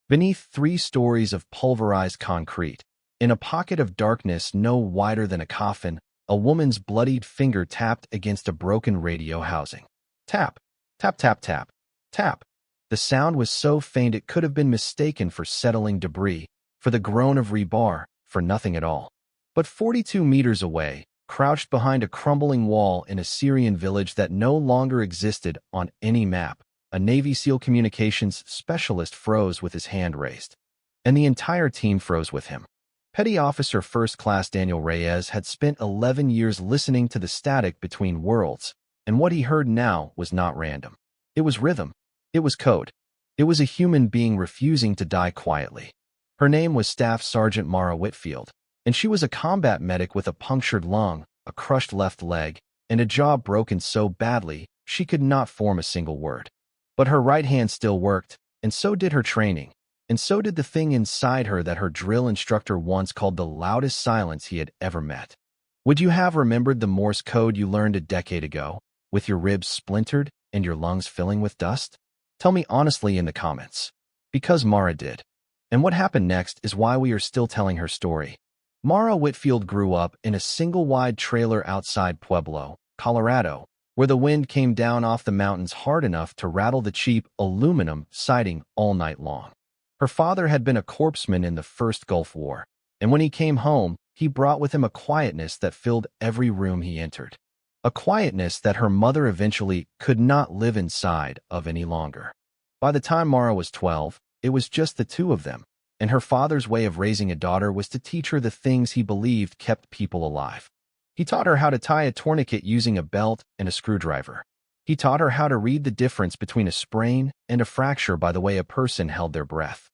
Beneath 3 stories of pulverized concrete, in a pocket of darkness no wider than a coffin, a woman's bloodied finger tapped against a broken radio housing. Tap, tap, tap, tap, tap. The sound was so faint it could have been mistaken for settling debris, for the groan of rebar, for nothing at all. But 42 meters away, crouched behind a crumbling wall in a Syrian village that no longer existed on any map, a Navy SEAL communications specialist froze with his hand raised. And the entire team froze with him. Petty Officer First Class Daniel Reyes had spent 11 years listening to the static between worlds, and what he heard now was not random. It was rhythm. It was code. It was a human being refusing to die quietly. Her name was Staff Sergeant Mara Whitfield, and she was a combat medic with a punctured lung, a crushed left leg, and a jaw broken so badly she could not form a single word. But her right hand still worked, and so did her training, and so did the thing inside her that her drill instructor once called the loudest silence he had ever met. Would you have remembered the Morse code you learned a decade ago, with your ribs splintered and your lungs filling with dust? Tell me honestly in the comments. Because Mara did. And what happened next is why we are still telling her story. Mara Whitfield grew up in a single-wide trailer outside Pueblo, Colorado, where the wind came down off the mountains hard enough to rattle the cheap aluminum siding all night long. Her father had been a corpsman in the First Gulf War, and when he came home, he brought with him a quietness that filled every room he entered. A quietness that her mother eventually could not live inside of any longer. By the time Mara was 12, it was just the two of them, and her father's way of raising a daughter was to teach her the things he believed kept people alive. He taught her how to tie a tourniquet using a belt and a screwdriver. He taught her how to read the difference between a sprain and a fracture by the way a person held their breath.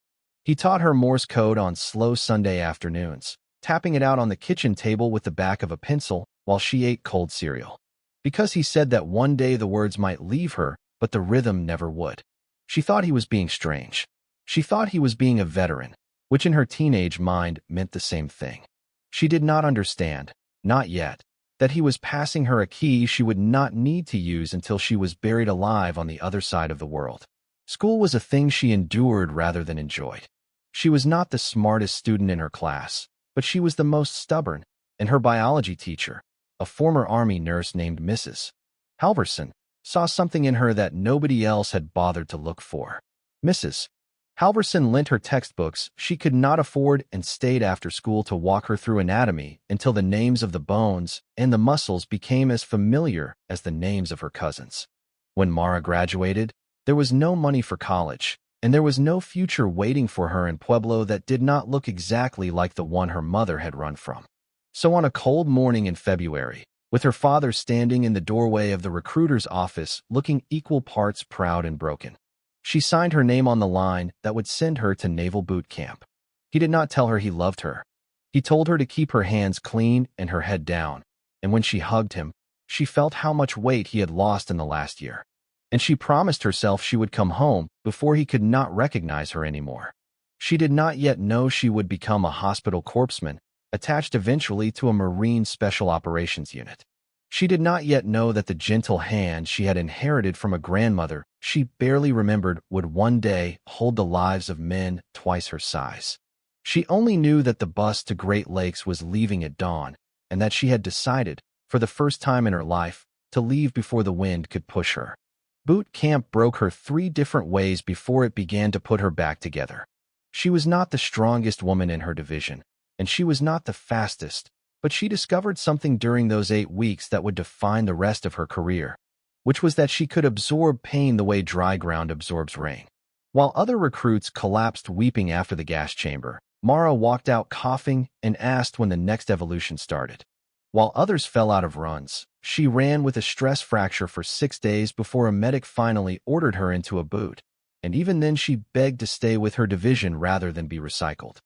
He taught her Morse code on slow Sunday afternoons, tapping it out on the kitchen table with the back of a pencil while she ate cold cereal. Because he said that one day the words might leave her, but the rhythm never would. She thought he was being strange. She thought he was being a veteran, which in her teenage mind meant the same thing. She did not understand, not yet, that he was passing her a key she would not need to use until she was buried alive on the other side of the world. School was a thing she endured rather than enjoyed. She was not the smartest student in her class, but she was the most stubborn, and her biology teacher, a former Army nurse named Mrs. Halverson, saw something in her that nobody else had bothered to look for. Mrs. Halverson lent her textbooks she could not afford and stayed after school to walk her through anatomy until the names of the bones and the muscles became as familiar as the names of her cousins. When Mara graduated, there was no money for college, and there was no future waiting for her in Pueblo that did not look exactly like the one her mother had run from. So on a cold morning in February, with her father standing in the doorway of the recruiter's office looking equal parts proud and broken, she signed her name on the line that would send her to naval boot camp. He did not tell her he loved her. He told her to keep her hands clean and her head down, and when she hugged him, she felt how much weight he had lost in the last year. And she promised herself she would come home before he could not recognize her anymore. She did not yet know she would become a hospital corpsman, attached eventually to a Marine Special Operations Unit. She did not yet know that the gentle hand she had inherited from a grandmother she barely remembered would one day hold the lives of men twice her size. She only knew that the bus to Great Lakes was leaving at dawn, and that she had decided, for the first time in her life, to leave before the wind could push her. Boot camp broke her 3 different ways before it began to put her back together. She was not the strongest woman in her division, and she was not the fastest, but she discovered something during those 8 weeks that would define the rest of her career, which was that she could absorb pain the way dry ground absorbs rain. While other recruits collapsed weeping after the gas chamber, Mara walked out coughing and asked when the next evolution started. While others fell out of runs, she ran with a stress fracture for 6 days before a medic finally ordered her into a boot, and even then she begged to stay with her division rather than be recycled.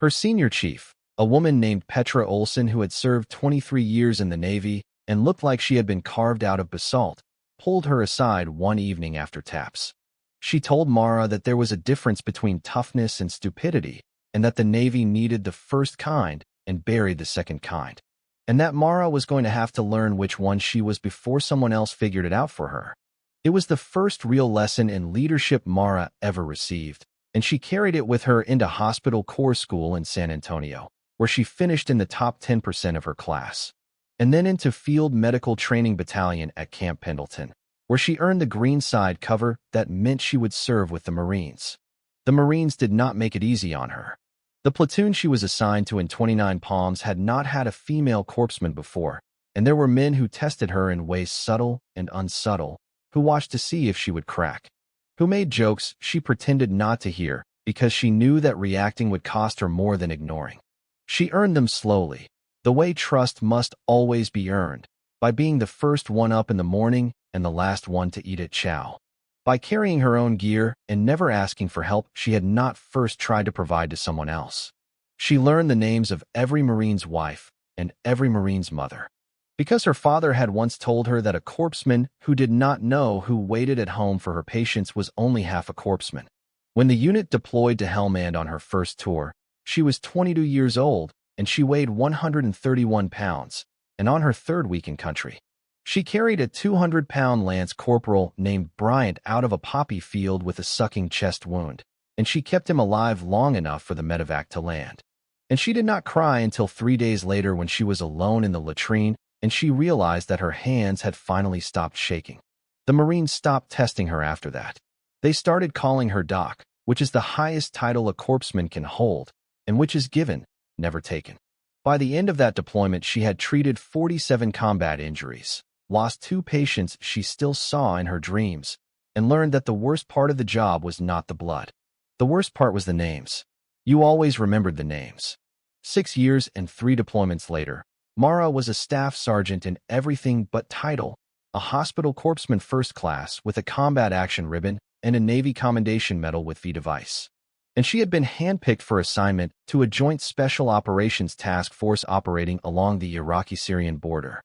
Her senior chief, a woman named Petra Olson who had served 23 years in the Navy and looked like she had been carved out of basalt, pulled her aside one evening after taps. She told Mara that there was a difference between toughness and stupidity, and that the Navy needed the first kind and buried the second kind, and that Mara was going to have to learn which one she was before someone else figured it out for her. It was the first real lesson in leadership Mara ever received, and she carried it with her into hospital corps school in San Antonio, where she finished in the top 10% of her class, and then into Field Medical Training Battalion at Camp Pendleton, where she earned the green side cover that meant she would serve with the Marines. The Marines did not make it easy on her. The platoon she was assigned to in 29 Palms had not had a female corpsman before, and there were men who tested her in ways subtle and unsubtle, who watched to see if she would crack, who made jokes she pretended not to hear because she knew that reacting would cost her more than ignoring. She earned them slowly, the way trust must always be earned, by being the first one up in the morning and the last one to eat at chow. By carrying her own gear and never asking for help she had not first tried to provide to someone else. She learned the names of every Marine's wife and every Marine's mother, because her father had once told her that a corpsman who did not know who waited at home for her patients was only half a corpsman. When the unit deployed to Helmand on her first tour, she was 22 years old and she weighed 131 pounds, and on her third week in country, she carried a 200-pound Lance Corporal named Bryant out of a poppy field with a sucking chest wound, and she kept him alive long enough for the medevac to land. And she did not cry until 3 days later when she was alone in the latrine and she realized that her hands had finally stopped shaking. The Marines stopped testing her after that. They started calling her Doc, which is the highest title a corpsman can hold, and which is given, never taken. By the end of that deployment, she had treated 47 combat injuries, lost 2 patients she still saw in her dreams, and learned that the worst part of the job was not the blood. The worst part was the names. You always remembered the names. 6 years and 3 deployments later, Mara was a staff sergeant in everything but title, a hospital corpsman first class with a combat action ribbon and a Navy Commendation Medal with V-device. And she had been handpicked for assignment to a Joint Special Operations Task Force operating along the Iraqi-Syrian border.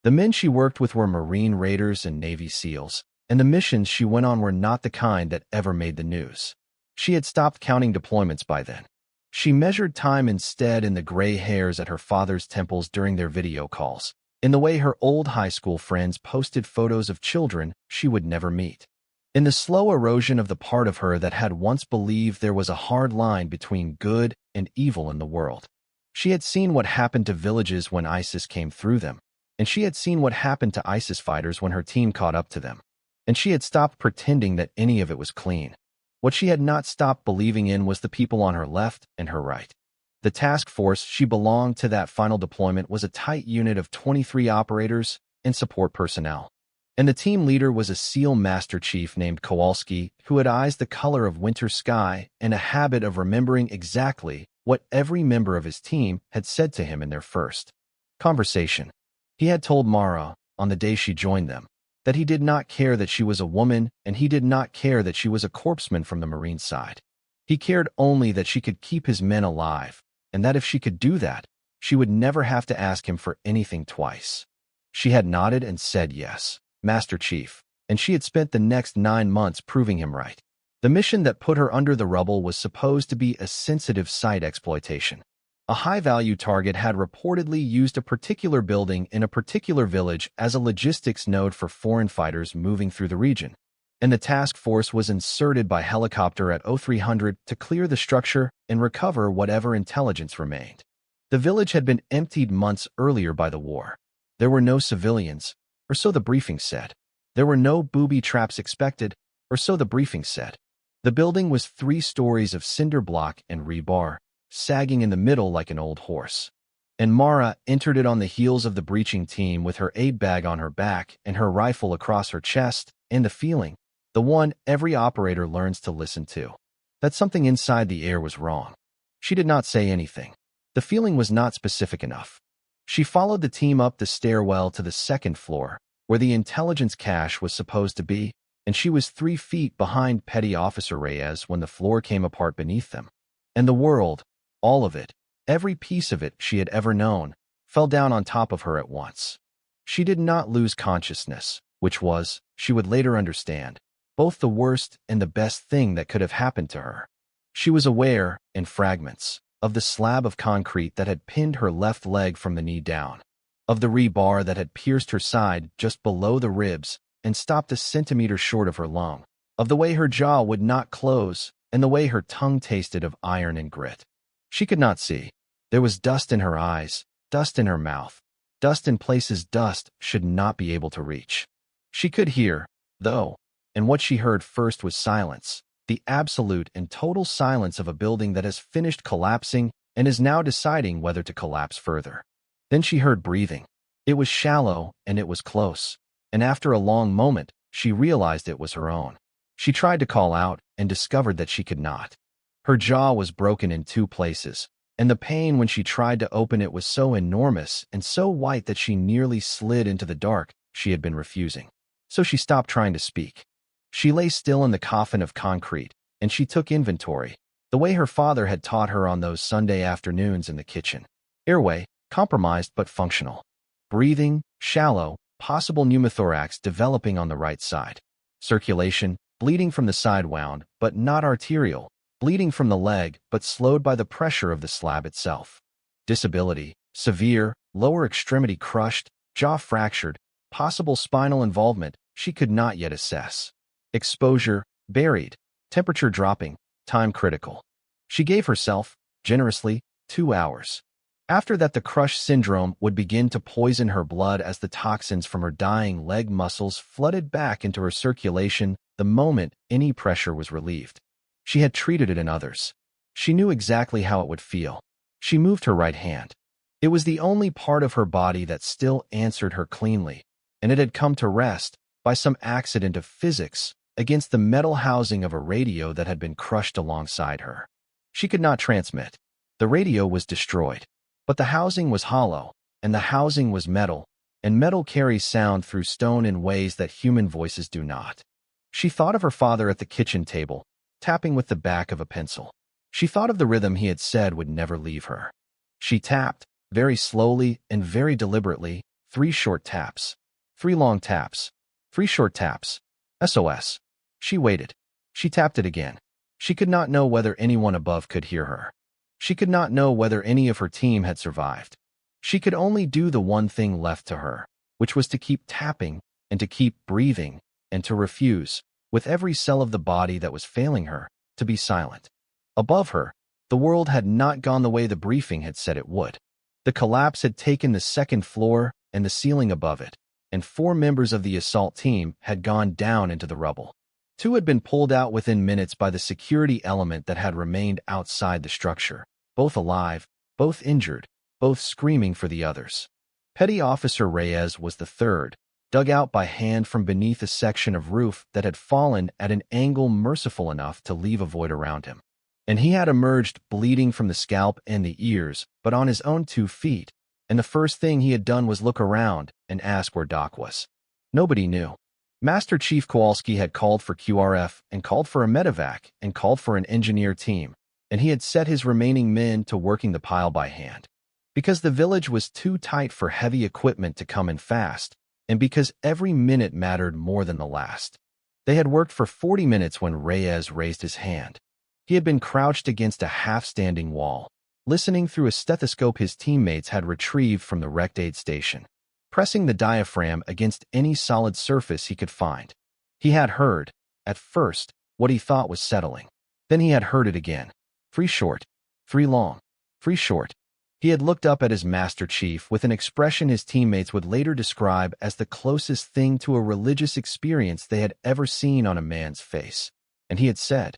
The men she worked with were Marine Raiders and Navy SEALs, and the missions she went on were not the kind that ever made the news. She had stopped counting deployments by then. She measured time instead in the gray hairs at her father's temples during their video calls, in the way her old high school friends posted photos of children she would never meet, in the slow erosion of the part of her that had once believed there was a hard line between good and evil in the world. She had seen what happened to villages when ISIS came through them, and she had seen what happened to ISIS fighters when her team caught up to them, and she had stopped pretending that any of it was clean. What she had not stopped believing in was the people on her left and her right. The task force she belonged to that final deployment was a tight unit of 23 operators and support personnel. And the team leader was a SEAL Master Chief named Kowalski who had eyes the color of winter sky and a habit of remembering exactly what every member of his team had said to him in their first conversation. He had told Mara, on the day she joined them, that he did not care that she was a woman and he did not care that she was a corpsman from the Marine side. He cared only that she could keep his men alive, and that if she could do that, she would never have to ask him for anything twice. She had nodded and said yes, Master Chief, and she had spent the next 9 months proving him right. The mission that put her under the rubble was supposed to be a sensitive site exploitation. A high-value target had reportedly used a particular building in a particular village as a logistics node for foreign fighters moving through the region, and the task force was inserted by helicopter at 0300 to clear the structure and recover whatever intelligence remained. The village had been emptied months earlier by the war. There were no civilians, or so the briefing said. There were no booby traps expected, or so the briefing said. The building was 3 stories of cinder block and rebar, sagging in the middle like an old horse. And Mara entered it on the heels of the breaching team with her aid bag on her back and her rifle across her chest, and the feeling, the one every operator learns to listen to, that something inside the air was wrong. She did not say anything. The feeling was not specific enough. She followed the team up the stairwell to the 2nd floor, where the intelligence cache was supposed to be, and she was 3 feet behind Petty Officer Reyes when the floor came apart beneath them. And the world, all of it, every piece of it she had ever known, fell down on top of her at once. She did not lose consciousness, which was, she would later understand, both the worst and the best thing that could have happened to her. She was aware, in fragments, of the slab of concrete that had pinned her left leg from the knee down, of the rebar that had pierced her side just below the ribs and stopped a centimeter short of her lung, of the way her jaw would not close and the way her tongue tasted of iron and grit. She could not see. There was dust in her eyes, dust in her mouth, dust in places dust should not be able to reach. She could hear, though, and what she heard first was silence, the absolute and total silence of a building that has finished collapsing and is now deciding whether to collapse further. Then she heard breathing. It was shallow and it was close, and after a long moment, she realized it was her own. She tried to call out and discovered that she could not. Her jaw was broken in 2 places, and the pain when she tried to open it was so enormous and so white that she nearly slid into the dark she had been refusing. So she stopped trying to speak. She lay still in the coffin of concrete, and she took inventory, the way her father had taught her on those Sunday afternoons in the kitchen. Airway, compromised but functional. Breathing, shallow, possible pneumothorax developing on the right side. Circulation, bleeding from the side wound, but not arterial, bleeding from the leg, but slowed by the pressure of the slab itself. Disability, severe, lower extremity crushed, jaw fractured, possible spinal involvement, she could not yet assess. Exposure, buried, temperature dropping, time critical. She gave herself, generously, 2 hours. After that, the crush syndrome would begin to poison her blood as the toxins from her dying leg muscles flooded back into her circulation the moment any pressure was relieved. She had treated it in others. She knew exactly how it would feel. She moved her right hand. It was the only part of her body that still answered her cleanly, and it had come to rest, by some accident of physics, against the metal housing of a radio that had been crushed alongside her. She could not transmit. The radio was destroyed. But the housing was hollow, and the housing was metal, and metal carries sound through stone in ways that human voices do not. She thought of her father at the kitchen table, tapping with the back of a pencil. She thought of the rhythm he had said would never leave her. She tapped, very slowly and very deliberately, 3 short taps. 3 long taps. 3 short taps. SOS. She waited. She tapped it again. She could not know whether anyone above could hear her. She could not know whether any of her team had survived. She could only do the one thing left to her, which was to keep tapping and to keep breathing and to refuse, with every cell of the body that was failing her, to be silent. Above her, the world had not gone the way the briefing had said it would. The collapse had taken the 2nd floor and the ceiling above it, and 4 members of the assault team had gone down into the rubble. 2 had been pulled out within minutes by the security element that had remained outside the structure, both alive, both injured, both screaming for the others. Petty Officer Reyes was the 3rd, dug out by hand from beneath a section of roof that had fallen at an angle merciful enough to leave a void around him. And he had emerged bleeding from the scalp and the ears, but on his own 2 feet, and the first thing he had done was look around and ask where Doc was. Nobody knew. Master Chief Kowalski had called for QRF and called for a medevac and called for an engineer team, and he had set his remaining men to working the pile by hand. Because the village was too tight for heavy equipment to come in fast, and because every minute mattered more than the last. They had worked for 40 minutes when Reyes raised his hand. He had been crouched against a half-standing wall, listening through a stethoscope his teammates had retrieved from the wrecked aid station, pressing the diaphragm against any solid surface he could find. He had heard, at first, what he thought was settling. Then he had heard it again. 3 short, 3 long, 3 short. He had looked up at his Master Chief with an expression his teammates would later describe as the closest thing to a religious experience they had ever seen on a man's face. And he had said,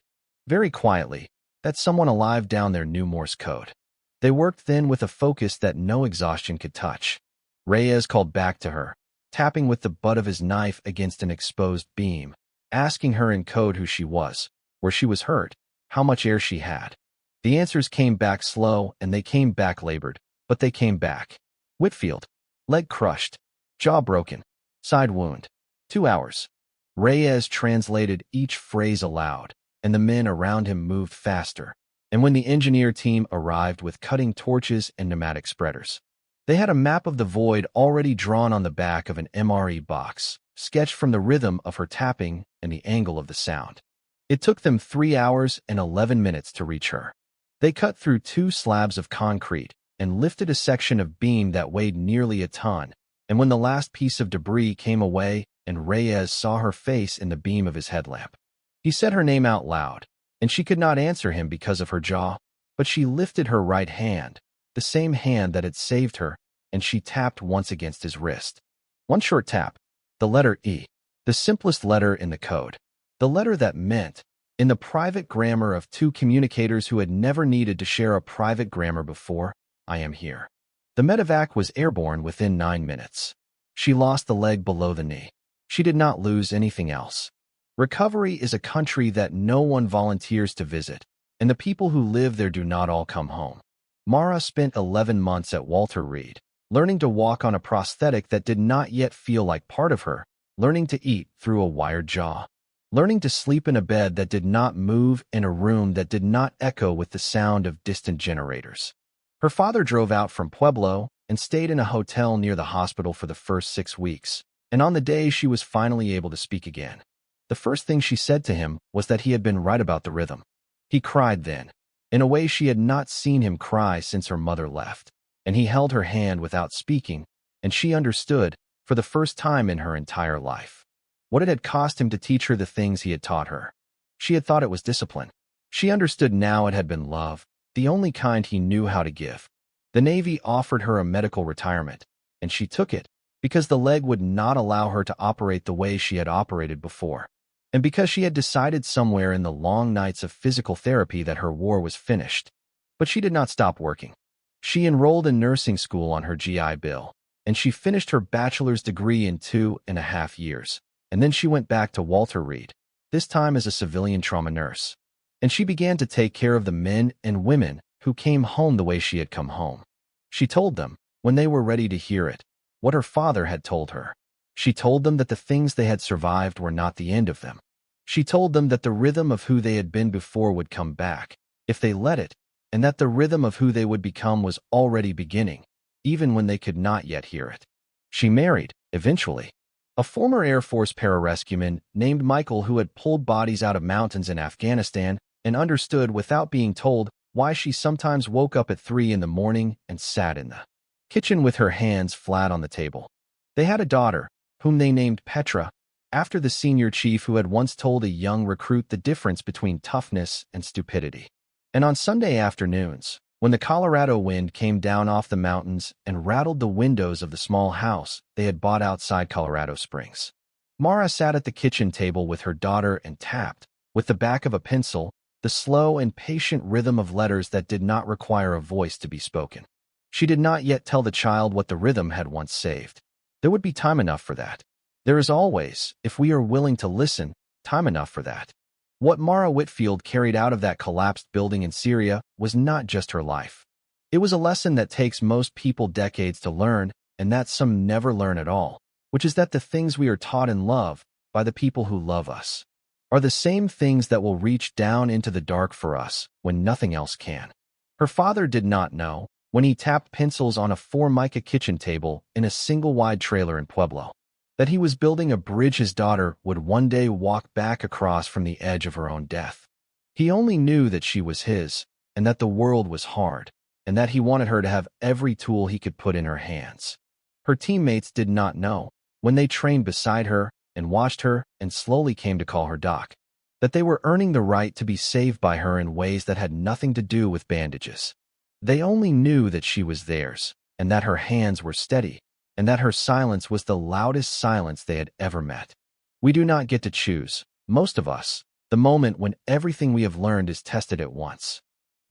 very quietly, that someone alive down there knew Morse code. They worked then with a focus that no exhaustion could touch. Reyes called back to her, tapping with the butt of his knife against an exposed beam, asking her in code who she was, where she was hurt, how much air she had. The answers came back slow and they came back labored, but they came back. Whitfield. Leg crushed. Jaw broken. Side wound. 2 hours. Reyes translated each phrase aloud, and the men around him moved faster. And when the engineer team arrived with cutting torches and pneumatic spreaders, they had a map of the void already drawn on the back of an MRE box, sketched from the rhythm of her tapping and the angle of the sound. It took them 3 hours and 11 minutes to reach her. They cut through 2 slabs of concrete and lifted a section of beam that weighed nearly a ton, and when the last piece of debris came away and Reyes saw her face in the beam of his headlamp, he said her name out loud, and she could not answer him because of her jaw, but she lifted her right hand, the same hand that had saved her, and she tapped once against his wrist. One short tap. The letter E. The simplest letter in the code. The letter that meant, in the private grammar of two communicators who had never needed to share a private grammar before, I am here. The medevac was airborne within 9 minutes. She lost the leg below the knee. She did not lose anything else. Recovery is a country that no one volunteers to visit, and the people who live there do not all come home. Mara spent 11 months at Walter Reed, learning to walk on a prosthetic that did not yet feel like part of her, learning to eat through a wired jaw, learning to sleep in a bed that did not move in a room that did not echo with the sound of distant generators. Her father drove out from Pueblo and stayed in a hotel near the hospital for the first 6 weeks, and on the day she was finally able to speak again, the first thing she said to him was that he had been right about the rhythm. He cried then, in a way she had not seen him cry since her mother left, and he held her hand without speaking, and she understood, for the first time in her entire life, what it had cost him to teach her the things he had taught her. She had thought it was discipline. She understood now it had been love, the only kind he knew how to give. The Navy offered her a medical retirement, and she took it, because the leg would not allow her to operate the way she had operated before, and because she had decided somewhere in the long nights of physical therapy that her war was finished. But she did not stop working. She enrolled in nursing school on her GI Bill, and she finished her bachelor's degree in 2.5 years, and then she went back to Walter Reed, this time as a civilian trauma nurse. And she began to take care of the men and women who came home the way she had come home. She told them, when they were ready to hear it, what her father had told her. She told them that the things they had survived were not the end of them. She told them that the rhythm of who they had been before would come back, if they let it, and that the rhythm of who they would become was already beginning, even when they could not yet hear it. She married, eventually, a former Air Force pararescueman named Michael who had pulled bodies out of mountains in Afghanistan and understood without being told why she sometimes woke up at 3 in the morning and sat in the kitchen with her hands flat on the table. They had a daughter, whom they named Petra, after the senior chief who had once told a young recruit the difference between toughness and stupidity. And on Sunday afternoons, when the Colorado wind came down off the mountains and rattled the windows of the small house they had bought outside Colorado Springs, Mara sat at the kitchen table with her daughter and tapped, with the back of a pencil, the slow and patient rhythm of letters that did not require a voice to be spoken. She did not yet tell the child what the rhythm had once saved. There would be time enough for that. There is always, if we are willing to listen, time enough for that. What Mara Whitfield carried out of that collapsed building in Syria was not just her life. It was a lesson that takes most people decades to learn, and that some never learn at all, which is that the things we are taught and love by the people who love us are the same things that will reach down into the dark for us when nothing else can. Her father did not know, when he tapped pencils on a Formica kitchen table in a single-wide trailer in Pueblo, that he was building a bridge his daughter would one day walk back across from the edge of her own death. He only knew that she was his, and that the world was hard, and that he wanted her to have every tool he could put in her hands. Her teammates did not know, when they trained beside her and watched her and slowly came to call her Doc, that they were earning the right to be saved by her in ways that had nothing to do with bandages. They only knew that she was theirs, and that her hands were steady, and that her silence was the loudest silence they had ever met. We do not get to choose, most of us, the moment when everything we have learned is tested at once.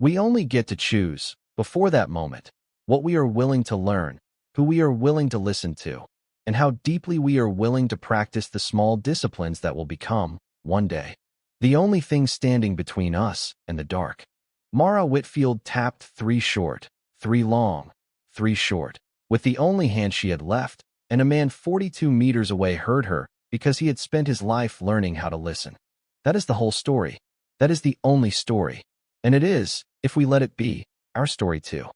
We only get to choose, before that moment, what we are willing to learn, who we are willing to listen to, and how deeply we are willing to practice the small disciplines that will become, one day, the only thing standing between us and the dark. Mara Whitfield tapped 3 short, 3 long, 3 short, with the only hand she had left, and a man 42 meters away heard her because he had spent his life learning how to listen. That is the whole story. That is the only story. And it is, if we let it be, our story too.